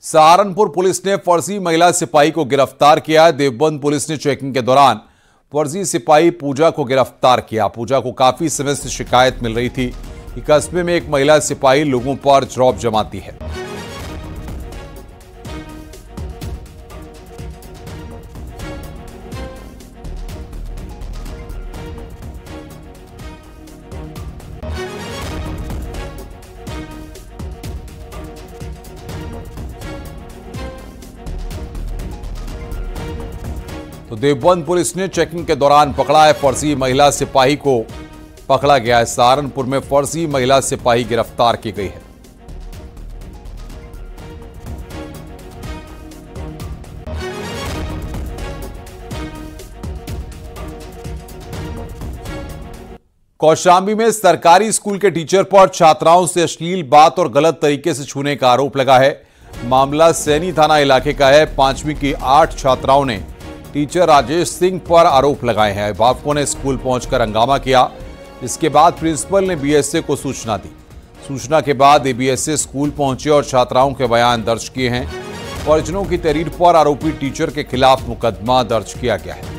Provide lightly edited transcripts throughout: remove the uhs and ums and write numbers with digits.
Saharanpur police ने फर्जी महिला सिपाही को गिरफ्तार किया। देवबंद पुलिस ने चेकिंग के दौरान फर्जी सिपाही पूजा को गिरफ्तार किया। पूजा को काफी समय से शिकायत मिल रही थी कि कस्बे में एक महिला सिपाही लोगों पर ड्रॉप जमाती है। तो देवबंद पुलिस ने चेकिंग के दौरान पकड़ा है। फर्जी महिला सिपाही को पकड़ा गया है। सहारनपुर में फर्जी महिला सिपाही गिरफ्तार की गई है। कौशाम्बी में सरकारी स्कूल के टीचर पर छात्राओं से अश्लील बात और गलत तरीके से छूने का आरोप लगा है। मामला सैनी थाना इलाके का है। 5वीं की 8 छात्राओं ने टीचर राजेश सिंह पर आरोप लगाए हैं। अभिभावकों ने स्कूल पहुंचकर हंगामा किया। इसके बाद प्रिंसिपल ने बीएसए को सूचना दी। सूचना के बाद एबीएसए स्कूल पहुंचे और छात्राओं के बयान दर्ज किए हैं। परिजनों की तहरीर पर आरोपी टीचर के खिलाफ मुकदमा दर्ज किया गया है।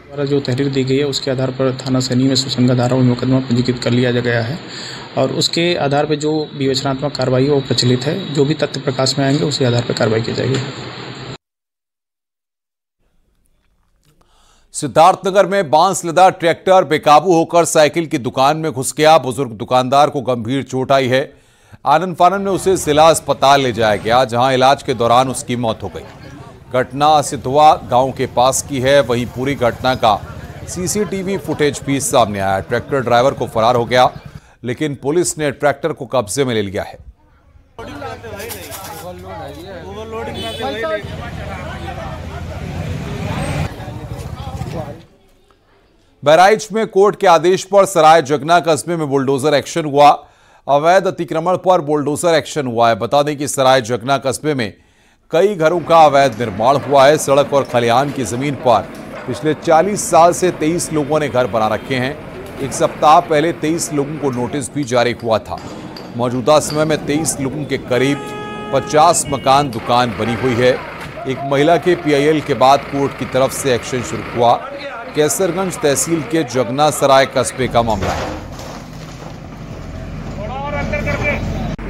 द्वारा जो तहरीर दी गई है उसके आधार पर थाना सैनी में सुसंगत धाराओं में मुकदमा पंजीकृत कर लिया गया है और उसके आधार पर जो विवेचनात्मक कार्रवाई है वो प्रचलित है। जो भी तथ्य प्रकाश में आएंगे उसी आधार पर कार्रवाई की जाएगी। सिद्धार्थनगर में बांस लदा ट्रैक्टर बेकाबू होकर साइकिल की दुकान में घुस गया। बुजुर्ग दुकानदार को गंभीर चोट आई है। आनन फानन में उसे जिला अस्पताल ले जाया गया, जहां इलाज के दौरान उसकी मौत हो गई। घटना सिद्धवा गांव के पास की है। वहीं पूरी घटना का सीसीटीवी फुटेज भी सामने आया। ट्रैक्टर ड्राइवर को फरार हो गया, लेकिन पुलिस ने ट्रैक्टर को कब्जे में ले लिया है। बहराइच में कोर्ट के आदेश पर सराय जगना कस्बे में बुलडोजर एक्शन हुआ। अवैध अतिक्रमण पर बुलडोजर एक्शन हुआ है। बता दें कि सराय जगना कस्बे में कई घरों का अवैध निर्माण हुआ है। सड़क और खलिहान की जमीन पर पिछले 40 साल से 23 लोगों ने घर बना रखे हैं। एक सप्ताह पहले 23 लोगों को नोटिस भी जारी हुआ था। मौजूदा समय में 23 लोगों के करीब 50 मकान दुकान बनी हुई है। एक महिला के पीआईएल के बाद कोर्ट की तरफ से एक्शन शुरू हुआ। कैसरगंज तहसील के जगना सराय कस्बे का मामला है।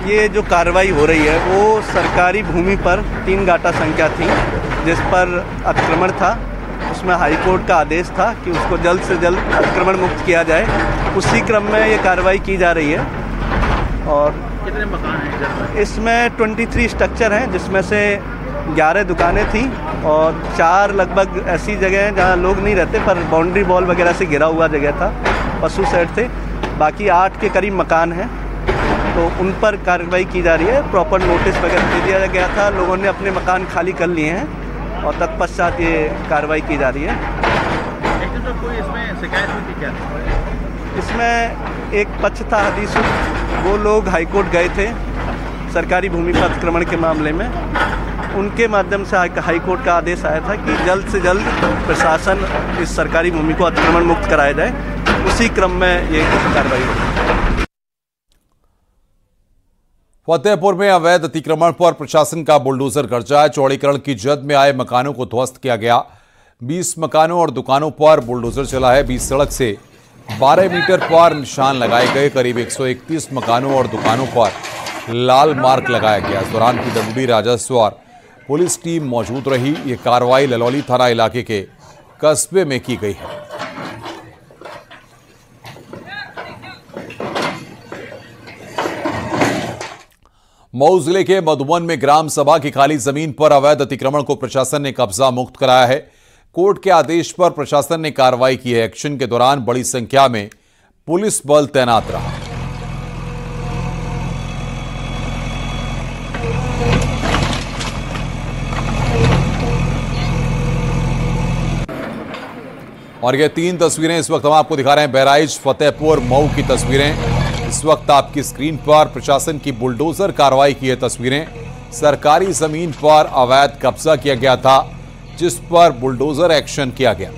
ये जो कार्रवाई हो रही है वो सरकारी भूमि पर 3 गाटा संख्या थी जिस पर अतिक्रमण था। उसमें हाईकोर्ट का आदेश था कि उसको जल्द से जल्द अतिक्रमण मुक्त किया जाए। उसी क्रम में ये कार्रवाई की जा रही है। और कितने मकान हैं इसमें 23 स्ट्रक्चर हैं, जिसमें से 11 दुकानें थी और 4 लगभग ऐसी जगह हैं जहाँ लोग नहीं रहते पर बाउंड्री वॉल वगैरह से घिरा हुआ जगह था, पशु शेड थे। बाकी 8 के करीब मकान हैं, तो उन पर कार्रवाई की जा रही है। प्रॉपर नोटिस वगैरह दे दिया गया था। लोगों ने अपने मकान खाली कर लिए हैं और तत्पश्चात ये कार्रवाई की जा रही है। कोई इसमें शिकायत हुई थी क्या? इसमें एक पक्ष था हदीस, वो लोग हाईकोर्ट गए थे सरकारी भूमि पर अतिक्रमण के मामले में। उनके माध्यम से हाईकोर्ट का आदेश आया था कि जल्द से जल्द प्रशासन इस सरकारी भूमि को अतिक्रमण मुक्त कराया जाए। उसी क्रम में ये कार्रवाई हुई। फतेहपुर में अवैध अतिक्रमण पर प्रशासन का बुलडोजर गर्जा है। चौड़ीकरण की जद में आए मकानों को ध्वस्त किया गया। 20 मकानों और दुकानों पर बुलडोजर चला है। 20 सड़क से 12 मीटर पर निशान लगाए गए। करीब 131 मकानों और दुकानों पर लाल मार्क लगाया गया। इस दौरान पीडब्ल्यूडी, राजस्व और पुलिस टीम मौजूद रही। ये कार्रवाई ललौली थाना इलाके के कस्बे में की गई है। मऊ जिले के मधुबन में ग्राम सभा की खाली जमीन पर अवैध अतिक्रमण को प्रशासन ने कब्जा मुक्त कराया है। कोर्ट के आदेश पर प्रशासन ने कार्रवाई की है। एक्शन के दौरान बड़ी संख्या में पुलिस बल तैनात रहा। और ये 3 तस्वीरें इस वक्त हम आपको दिखा रहे हैं। बहराइच, फतेहपुर, मऊ की तस्वीरें इस वक्त आपकी स्क्रीन पर। प्रशासन की बुलडोजर कार्रवाई की है तस्वीरें। सरकारी जमीन पर अवैध कब्जा किया गया था, जिस पर बुलडोजर एक्शन किया गया।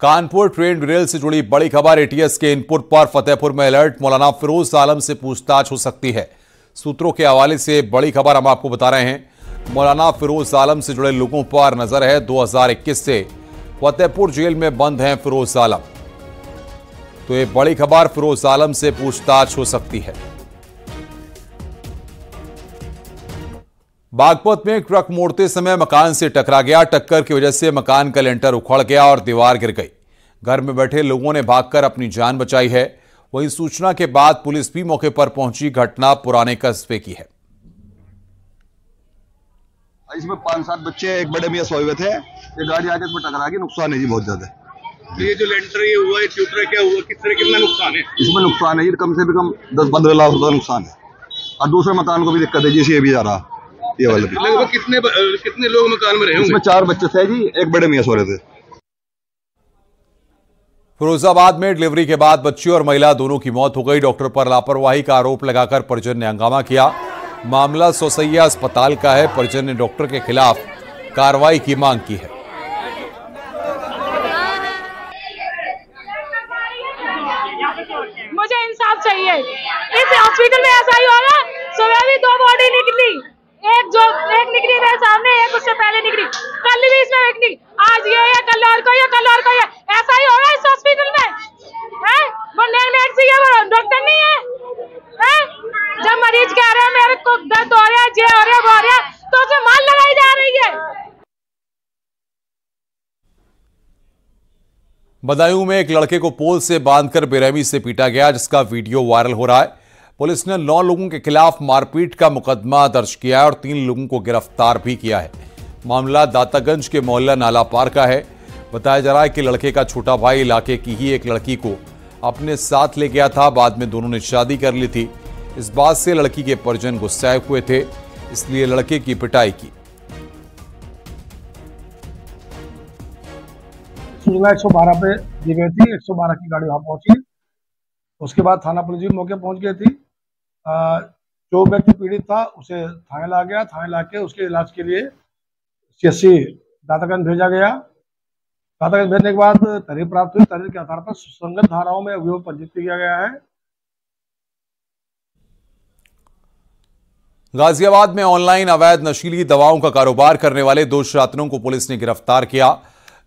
कानपुर ट्रेन रेल से जुड़ी बड़ी खबर। एटीएस के इनपुट पर फतेहपुर में अलर्ट। मौलाना फिरोज आलम से पूछताछ हो सकती है। सूत्रों के हवाले से बड़ी खबर हम आपको बता रहे हैं। मौलाना फिरोज आलम से जुड़े लोगों पर नजर है। 2021 से फतेहपुर जेल में बंद हैं फिरोज आलम। तो ये बड़ी खबर, फिरोज आलम से पूछताछ हो सकती है। बागपत में एक ट्रक मोड़ते समय मकान से टकरा गया। टक्कर की वजह से मकान का लेंटर उखड़ गया और दीवार गिर गई। घर में बैठे लोगों ने भागकर अपनी जान बचाई है। वहीं सूचना के बाद पुलिस भी मौके पर पहुंची। घटना पुराने कस्बे की है। इसमें 5-7 बच्चे एक बड़े मियां सोए हुए थे। ये गाड़ी आके इसमें टकरा गई। नुकसान है जी बहुत ज्यादा। ये जो लेंटर ये हुआ, ये ट्यूटर क्या हुआ, किस तरह कितना नुकसान है? इसमें नुकसान है, ये कम से कम 10-15 लाख रुपए नुकसान है। और दूसरे मकान को भी दिक्कत है जी, ये भी जा रहा ये वाला भी। लगभग कितने लोग मकान में रहे होंगे? इसमें 4 बच्चे थे जी, एक बड़े मियां सो रहे थे। फिरोजाबाद में डिलीवरी के बाद बच्ची और महिला दोनों की मौत हो गई। डॉक्टर पर लापरवाही का आरोप लगाकर परिजन ने हंगामा किया। मामला सोसैया अस्पताल का है। परिजन ने डॉक्टर के खिलाफ कार्रवाई की मांग की है। मुझे इंसाफ चाहिए। इस हॉस्पिटल में ऐसा ही होगा। सुबह भी 2 बॉडी निकली, एक निकली मेरे सामने, एक उससे पहले निकली, कल भी इसमें निकली, आज ये है, कल और कोई है, कल और कोई है। ऐसा ही होगा इस हॉस्पिटल में है। वो नेट से ये डॉक्टर नहीं है। जब मरीज कह रहे हैं मेरे को दर्द हो रहा है, ये हो रहा है, वो हो रहा है, तो उसे मार लगाई जा रही है। बदायूं में एक लड़के को पोल से बांधकर बेरहमी से पीटा गया, जिसका वीडियो वायरल हो रहा है। पुलिस ने 9 लोगों के खिलाफ मारपीट का मुकदमा दर्ज किया है और 3 लोगों को गिरफ्तार भी किया है। मामला दातागंज के मोहल्ला नाला पार का है। बताया जा रहा है कि लड़के का छोटा भाई इलाके की ही एक लड़की को अपने साथ ले गया था। बाद में दोनों ने शादी कर ली थी। इस बात से लड़की के परिजन गुस्साए हुए थे, इसलिए लड़के की पिटाई की। सूचना 112 पे दी गई थी। 112 की गाड़ी वहां पहुंची। उसके बाद थाना पुलिस भी मौके पहुंच गई थी। जो व्यक्ति पीड़ित था उसे थाने ला गया। थाने लाके उसके इलाज के लिए CSC दातागंज भेजा गया। दातागंज भेजने के बाद तहरीर प्राप्त हुई। तहरीर के आधार पर सुसंगत धाराओं में अभियोग पंजीकृत किया गया है। गाजियाबाद में ऑनलाइन अवैध नशीली दवाओं का कारोबार करने वाले 2 शरारतियों को पुलिस ने गिरफ्तार किया।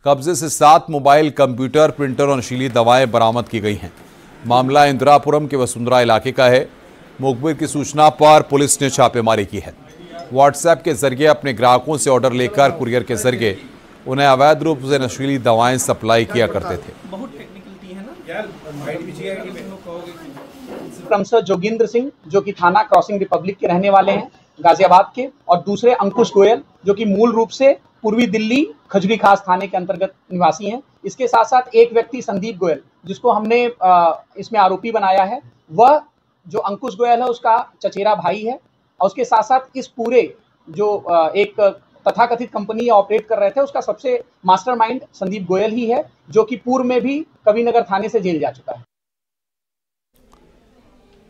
कब्जे से 7 मोबाइल, कंप्यूटर, प्रिंटर और नशीली दवाएं बरामद की गई हैं। मामला इंदिरापुरम के वसुंधरा इलाके का है। मुखबिर की सूचना पर पुलिस ने छापेमारी की है। व्हाट्सएप के जरिए अपने ग्राहकों से ऑर्डर लेकर कुरियर के जरिए उन्हें अवैध रूप से नशीली दवाएं सप्लाई किया करते थे। क्रमशः जोगिंद्र सिंह जो कि थाना क्रॉसिंग रिपब्लिक के रहने वाले हैं गाजियाबाद के, और दूसरे अंकुश गोयल जो कि मूल रूप से पूर्वी दिल्ली खजुरी खास थाने के अंतर्गत निवासी हैं। इसके साथ साथ एक व्यक्ति संदीप गोयल जिसको हमने इसमें आरोपी बनाया है, वह जो अंकुश गोयल है उसका चचेरा भाई है। और उसके साथ साथ इस पूरे जो एक तथाकथित कंपनी ऑपरेट कर रहे थे उसका सबसे मास्टरमाइंड संदीप गोयल ही है, जो कि पूर्व में भी कविनगर थाने से जेल जा चुका है।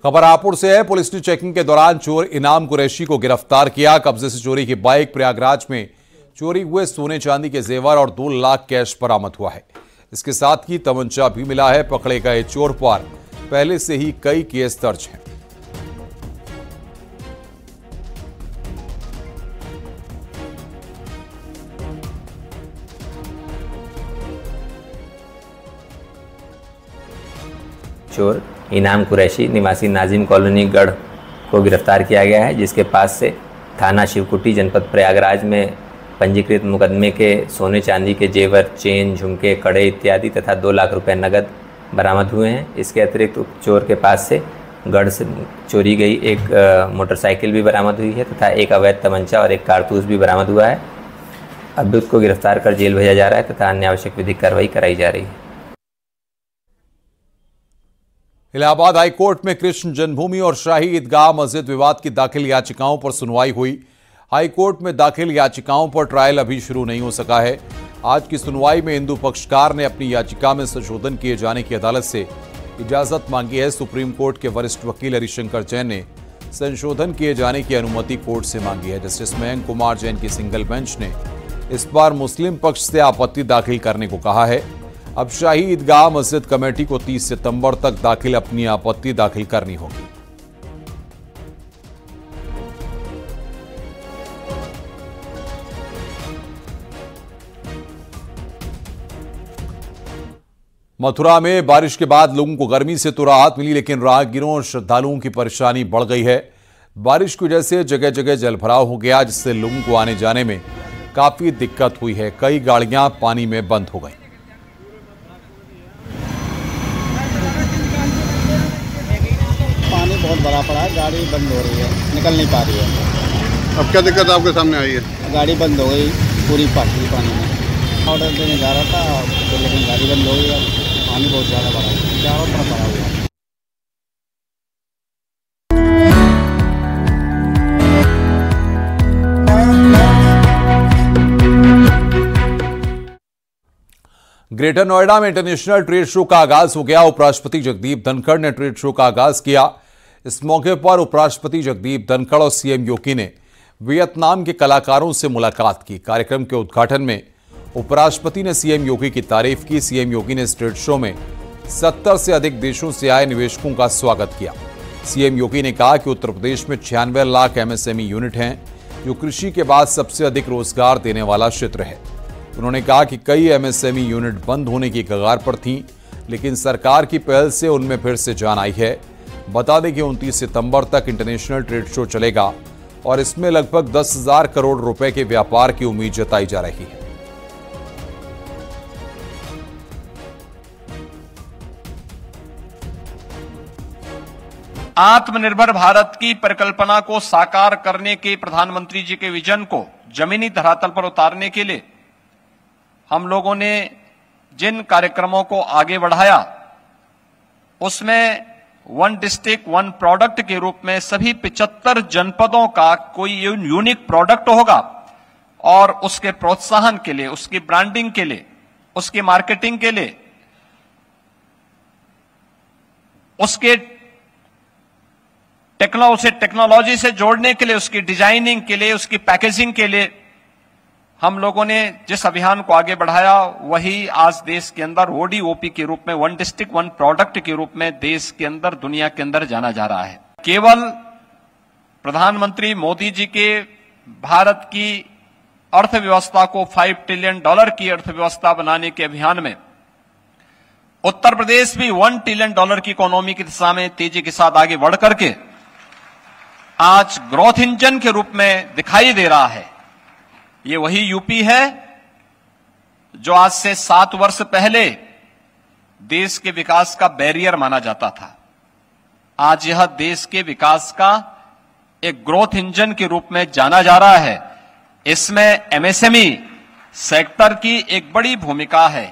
खबर रायपुर से है। पुलिस ने चेकिंग के दौरान चोर इनाम कुरैशी को गिरफ्तार किया। कब्जे से चोरी की बाइक, प्रयागराज में चोरी हुए सोने चांदी के जेवर और 2 लाख कैश बरामद हुआ है। इसके साथ ही तमंचा भी मिला है। पकड़े गए चोर पर पहले से ही कई केस दर्ज हैं। चोर इनाम कुरैशी निवासी नाजिम कॉलोनी गढ़ को गिरफ्तार किया गया है, जिसके पास से थाना शिवकुटी जनपद प्रयागराज में पंजीकृत मुकदमे के सोने चांदी के जेवर, चेन, झुमके, कड़े इत्यादि तथा 2 लाख रुपए नगद बरामद हुए हैं। इसके अतिरिक्त चोर के पास से गढ़ से चोरी गई एक मोटरसाइकिल भी बरामद हुई है तथा एक अवैध तमंचा और एक कारतूस भी बरामद हुआ है। अभियुक्त को गिरफ्तार कर जेल भेजा जा रहा है तथा अन्य आवश्यक विधिक कार्रवाई कराई जा रही है। इलाहाबाद हाईकोर्ट में कृष्ण जन्मभूमि और शाही ईदगाह मस्जिद विवाद की दाखिल याचिकाओं पर सुनवाई हुई। हाईकोर्ट में दाखिल याचिकाओं पर ट्रायल अभी शुरू नहीं हो सका है। आज की सुनवाई में हिंदू पक्षकार ने अपनी याचिका में संशोधन किए जाने की अदालत से इजाजत मांगी है। सुप्रीम कोर्ट के वरिष्ठ वकील हरिशंकर जैन ने संशोधन किए जाने की अनुमति कोर्ट से मांगी है। जस्टिस मयंक कुमार जैन की सिंगल बेंच ने इस बार मुस्लिम पक्ष से आपत्ति दाखिल करने को कहा है। अब शाही ईदगाह मस्जिद कमेटी को 30 सितंबर तक अपनी आपत्ति दाखिल करनी होगी। मथुरा में बारिश के बाद लोगों को गर्मी से तो राहत मिली, लेकिन राहगीरों और श्रद्धालुओं की परेशानी बढ़ गई है। बारिश की वजह से जगह जगह जलभराव हो गया, जिससे लोगों को आने जाने में काफी दिक्कत हुई है। कई गाड़ियां पानी में बंद हो गई। पानी बहुत बड़ा पड़ा है, गाड़ी बंद हो रही है, निकल नहीं पा रही है। अब क्या दिक्कत आपके सामने आई है? गाड़ी बंद हो गई पूरी पानी में। ऑर्डर देने जा रहा था तो लेकिन गाड़ी बंद हो गई। अब पानी बहुत ज़्यादा बढ़ा है, चारों तरफ भरा हुआ है। ग्रेटर नोएडा में इंटरनेशनल ट्रेड शो का आगाज हो गया। उपराष्ट्रपति जगदीप धनखड़ ने ट्रेड शो का आगाज किया। इस मौके पर उपराष्ट्रपति जगदीप धनखड़ और सीएम योगी ने वियतनाम के कलाकारों से मुलाकात की। कार्यक्रम के उद्घाटन में उपराष्ट्रपति ने सीएम योगी की तारीफ की। सीएम योगी ने इस ट्रेड शो में 70 से अधिक देशों से आए निवेशकों का स्वागत किया। सीएम योगी ने कहा कि उत्तर प्रदेश में 96 लाख एमएसएमई यूनिट हैं, जो कृषि के बाद सबसे अधिक रोजगार देने वाला क्षेत्र है। उन्होंने कहा कि कई एमएसएमई यूनिट बंद होने की कगार पर थीं, लेकिन सरकार की पहल से उनमें फिर से जान आई है। बता दें कि 29 सितंबर तक इंटरनेशनल ट्रेड शो चलेगा और इसमें लगभग 10,000 करोड़ रुपए के व्यापार की उम्मीद जताई जा रही है। आत्मनिर्भर भारत की परिकल्पना को साकार करने के प्रधानमंत्री जी के विजन को जमीनी धरातल पर उतारने के लिए हम लोगों ने जिन कार्यक्रमों को आगे बढ़ाया, उसमें वन डिस्ट्रिक्ट वन प्रोडक्ट के रूप में सभी 75 जनपदों का कोई यूनिक प्रोडक्ट होगा और उसके प्रोत्साहन के लिए, उसकी ब्रांडिंग के लिए, उसकी मार्केटिंग के लिए, उसके टेक्नोलॉजी से जोड़ने के लिए, उसकी डिजाइनिंग के लिए, उसकी पैकेजिंग के लिए हम लोगों ने जिस अभियान को आगे बढ़ाया, वही आज देश के अंदर ओडीओपी के रूप में, वन डिस्ट्रिक्ट वन प्रोडक्ट के रूप में देश के अंदर, दुनिया के अंदर जाना जा रहा है। केवल प्रधानमंत्री मोदी जी के भारत की अर्थव्यवस्था को $5 ट्रिलियन की अर्थव्यवस्था बनाने के अभियान में उत्तर प्रदेश भी $1 ट्रिलियन की इकोनॉमी की दिशा में तेजी के साथ आगे बढ़ करके आज ग्रोथ इंजन के रूप में दिखाई दे रहा है। ये वही यूपी है जो आज से 7 वर्ष पहले देश के विकास का बैरियर माना जाता था। आज यह देश के विकास का एक ग्रोथ इंजन के रूप में जाना जा रहा है। इसमें एमएसएमई सेक्टर की एक बड़ी भूमिका है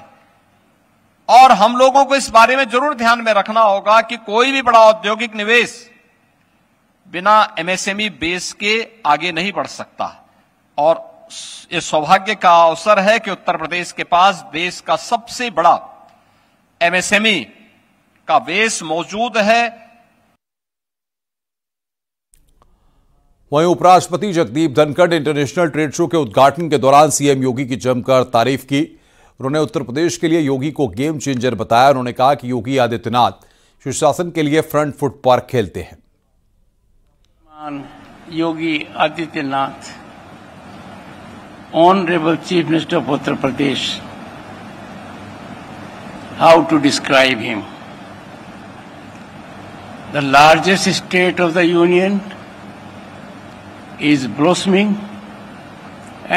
और हम लोगों को इस बारे में जरूर ध्यान में रखना होगा कि कोई भी बड़ा औद्योगिक निवेश बिना एमएसएमई बेस के आगे नहीं बढ़ सकता। और ये सौभाग्य का अवसर है कि उत्तर प्रदेश के पास देश का सबसे बड़ा एमएसएमई का बेस मौजूद है। वहीं उपराष्ट्रपति जगदीप धनखड़ ने इंटरनेशनल ट्रेड शो के उद्घाटन के दौरान सीएम योगी की जमकर तारीफ की। उन्होंने उत्तर प्रदेश के लिए योगी को गेम चेंजर बताया। उन्होंने कहा कि योगी आदित्यनाथ सुशासन के लिए फ्रंट फुट पर खेलते हैं। Yogi Adityanath, Honorable Chief Minister of Uttar Pradesh, how to describe him? The largest state of the Union is blossoming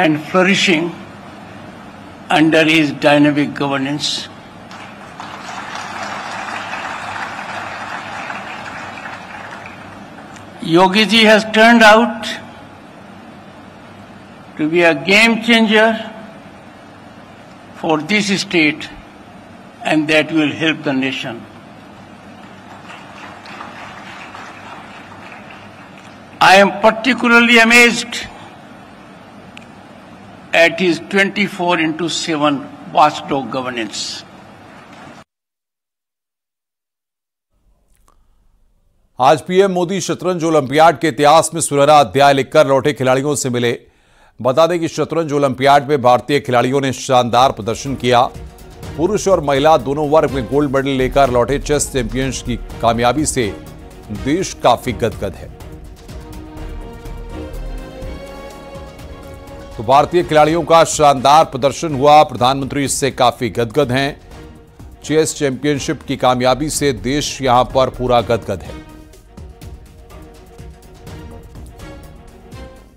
and flourishing under his dynamic governance. Yogi ji has turned out to be a game changer for this state, and that will help the nation. I am particularly amazed at his 24/7 watchdog governance. आज PM Modi शतरंज olympiad के इतिहास में सुनहरा अध्याय लिखकर लौटे खिलाड़ियों से मिले। बता दें कि शतरंज ओलंपियाड में भारतीय खिलाड़ियों ने शानदार प्रदर्शन किया। पुरुष और महिला दोनों वर्ग में गोल्ड मेडल लेकर लौटे चेस चैंपियंस की कामयाबी से देश काफी गदगद है। तो भारतीय खिलाड़ियों का शानदार प्रदर्शन हुआ, प्रधानमंत्री इससे काफी गदगद हैं। चेस चैंपियनशिप की कामयाबी से देश यहां पर पूरा गदगद है।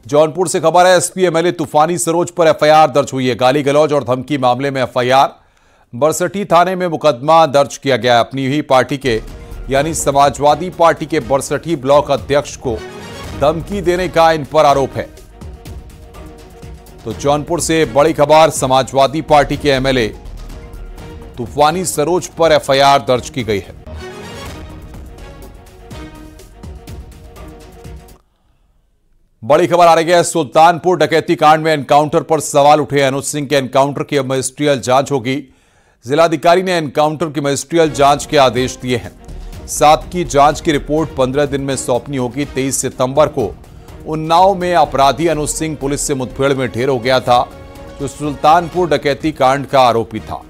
जौनपुर से खबर है, एसपी एमएलए तूफानी सरोज पर एफआईआर दर्ज हुई है। गाली गलौज और धमकी मामले में एफआईआर, बरसठी थाने में मुकदमा दर्ज किया गया। अपनी ही पार्टी के यानी समाजवादी पार्टी के बरसठी ब्लॉक अध्यक्ष को धमकी देने का इन पर आरोप है। तो जौनपुर से बड़ी खबर, समाजवादी पार्टी के एमएलए तूफानी सरोज पर एफआईआर दर्ज की गई है। बड़ी खबर आ रही है, सुल्तानपुर डकैती कांड में एनकाउंटर पर सवाल उठे। अनुज सिंह के एनकाउंटर की मजिस्ट्रियल जांच होगी। जिलाधिकारी ने एनकाउंटर की मजिस्ट्रियल जांच के आदेश दिए हैं। 7 की जांच की रिपोर्ट 15 दिन में सौंपनी होगी। 23 सितंबर को उन्नाव में अपराधी अनुज सिंह पुलिस से मुठभेड़ में ढेर हो गया था, जो सुल्तानपुर डकैती कांड का आरोपी था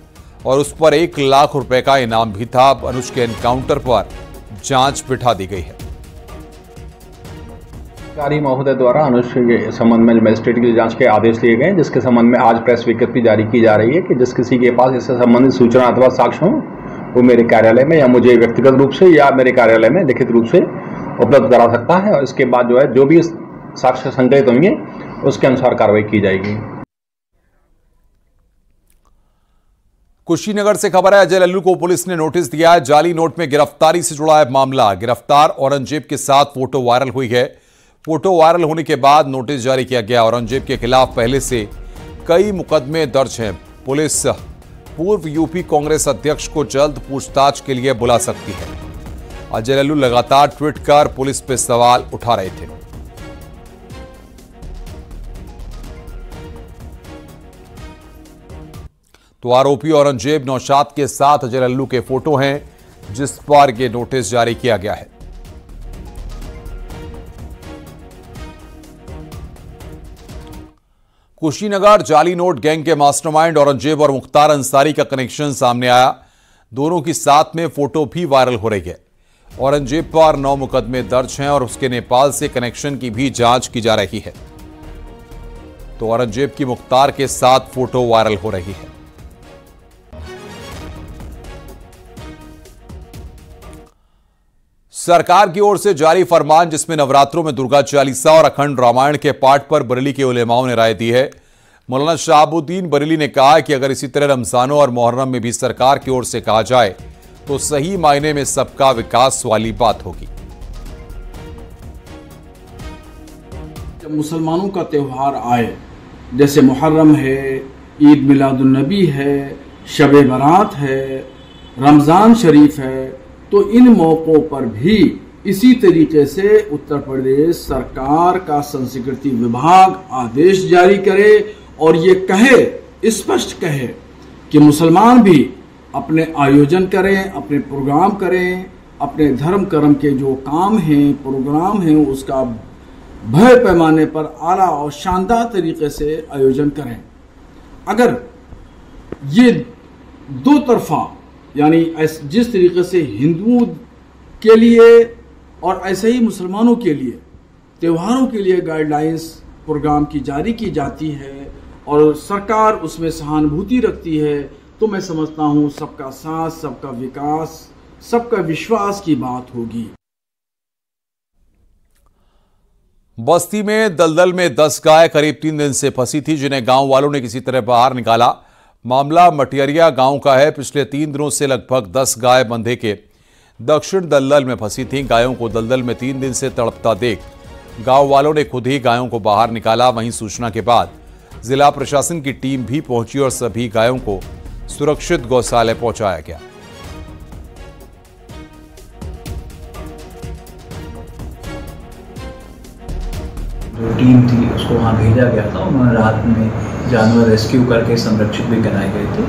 और उस पर 1 लाख रुपए का इनाम भी था। अनुज के एनकाउंटर पर जांच बिठा दी गई है। अधिकारी महोदय द्वारा अनुज के संबंध में मजिस्ट्रेट की जांच के आदेश लिए गए, जिसके संबंध में आज प्रेस विज्ञप्ति जारी की जा रही है कि जिस किसी के पास इससे संबंधित सूचना अथवा साक्ष्य हो वो मेरे कार्यालय में या मुझे व्यक्तिगत रूप से या मेरे कार्यालय में लिखित रूप से उपलब्ध करा सकता है और इसके बाद जो भी साक्ष्य संकलित होंगे उसके अनुसार कार्रवाई की जाएगी। कुशीनगर से खबर है, अजय लल्लू को पुलिस ने नोटिस दिया है। जाली नोट में गिरफ्तारी से जुड़ा है मामला। गिरफ्तार औरंगजेब के साथ फोटो वायरल हुई है। फोटो वायरल होने के बाद नोटिस जारी किया गया। औरंगजेब के खिलाफ पहले से कई मुकदमे दर्ज हैं। पुलिस पूर्व यूपी कांग्रेस अध्यक्ष को जल्द पूछताछ के लिए बुला सकती है। अजय लल्लू लगातार ट्वीट कर पुलिस पर सवाल उठा रहे थे। तो आरोपी औरंगजेब नौशाद के साथ अजय लल्लू के फोटो हैं, जिस पर यह नोटिस जारी किया गया है। कुशीनगर जाली नोट गैंग के मास्टरमाइंड औरंगजेब और मुख्तार अंसारी का कनेक्शन सामने आया। दोनों की साथ में फोटो भी वायरल हो रही है। औरंगजेब पर 9 मुकदमे दर्ज हैं और उसके नेपाल से कनेक्शन की भी जांच की जा रही है। तो औरंगजेब की मुख्तार के साथ फोटो वायरल हो रही है। सरकार की ओर से जारी फरमान, जिसमें नवरात्रों में दुर्गा चालीसा और अखंड रामायण के पाठ पर बरेली के उलेमाओं ने राय दी है। मौलाना शहाबुद्दीन बरेली ने कहा कि अगर इसी तरह रमजानों और मुहर्रम में भी सरकार की ओर से कहा जाए तो सही मायने में सबका विकास वाली बात होगी। जब मुसलमानों का त्यौहार आए, जैसे मुहर्रम है, ईद मिलादुन्नबी है, शब बारात है, रमजान शरीफ है, तो इन मौक़ों पर भी इसी तरीके से उत्तर प्रदेश सरकार का संस्कृति विभाग आदेश जारी करे और ये कहे, स्पष्ट कहे कि मुसलमान भी अपने आयोजन करें, अपने प्रोग्राम करें, अपने धर्म कर्म के जो काम हैं, प्रोग्राम हैं, उसका बड़े पैमाने पर आला और शानदार तरीके से आयोजन करें। अगर ये दो तरफा यानी जिस तरीके से हिंदुओं के लिए और ऐसे ही मुसलमानों के लिए त्योहारों के लिए गाइडलाइंस प्रोग्राम की जारी की जाती है और सरकार उसमें सहानुभूति रखती है, तो मैं समझता हूं सबका साथ, सबका विकास, सबका विश्वास की बात होगी। बस्ती में दलदल में 10 गाय करीब 3 दिन से फंसी थी, जिन्हें गांव वालों ने किसी तरह बाहर निकाला। मामला मटियरिया गांव का है। पिछले 3 दिनों से लगभग 10 गाय बंधे के दक्षिण दलदल में फंसी थीं। गायों को दलदल में 3 दिन से तड़पता देख गांव वालों ने खुद ही गायों को बाहर निकाला। वहीं सूचना के बाद जिला प्रशासन की टीम भी पहुंची और सभी गायों को सुरक्षित गौशाला पहुंचाया गया। जो टीम थी उसको वहाँ भेजा गया था। उन्होंने रात में जानवर रेस्क्यू करके संरक्षित भी कराए गए थे।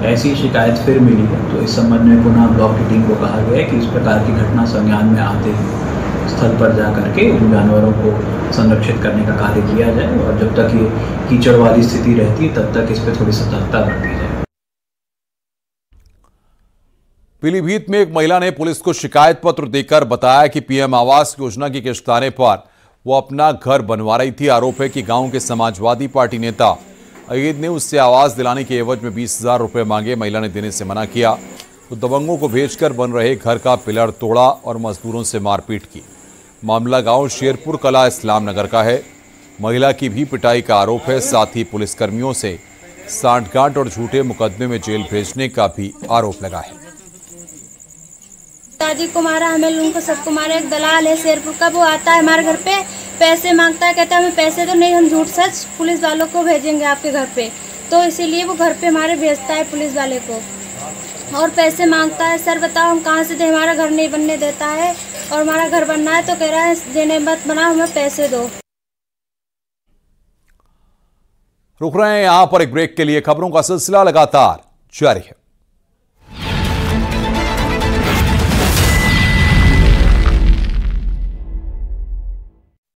ऐसी शिकायत फिर मिली है, तो इस संबंध में पुनः ब्लॉक की टीम को कहा गया है कि इस प्रकार की घटना संज्ञान में आते ही स्थल पर जा करके इन जानवरों को संरक्षित करने का कार्य किया जाए और जब तक ये कीचड़ वाली स्थिति रहती है तब तक इस पर थोड़ी सतर्कता बरती जाए। पीलीभीत में एक महिला ने पुलिस को शिकायत पत्र देकर बताया कि पीएम आवास योजना की किश्त आने पर वो अपना घर बनवा रही थी। आरोप है कि गांव के समाजवादी पार्टी नेता अईद ने उससे आवास दिलाने के एवज में 20,000 रुपए मांगे। महिला ने देने से मना किया तो दबंगों को भेजकर बन रहे घर का पिलर तोड़ा और मजदूरों से मारपीट की। मामला गांव शेरपुर कला इस्लाम नगर का है। महिला की भी पिटाई का आरोप है। साथ ही पुलिसकर्मियों से सांठगांठ और झूठे मुकदमे में जेल भेजने का भी आरोप लगा है। दादी को मारा, हमें लोगों को सबको मारा। एक दलाल है शेरपुर का, वो आता है हमारे घर पे, पैसे मांगता है, कहता है हमें पैसे तो नहीं, हम झूठ सच पुलिस वालों को भेजेंगे आपके घर पे। तो इसीलिए वो घर पे हमारे भेजता है पुलिस वाले को और पैसे मांगता है। सर बताओ हम कहाँ से दे, हमारा घर नहीं बनने देता है और हमारा घर बनना है तो कह रहा है देने मत बना, हमें पैसे दो। रुक रहे हैं यहां पर एक ब्रेक के लिए। खबरों का सिलसिला लगातार जारी है।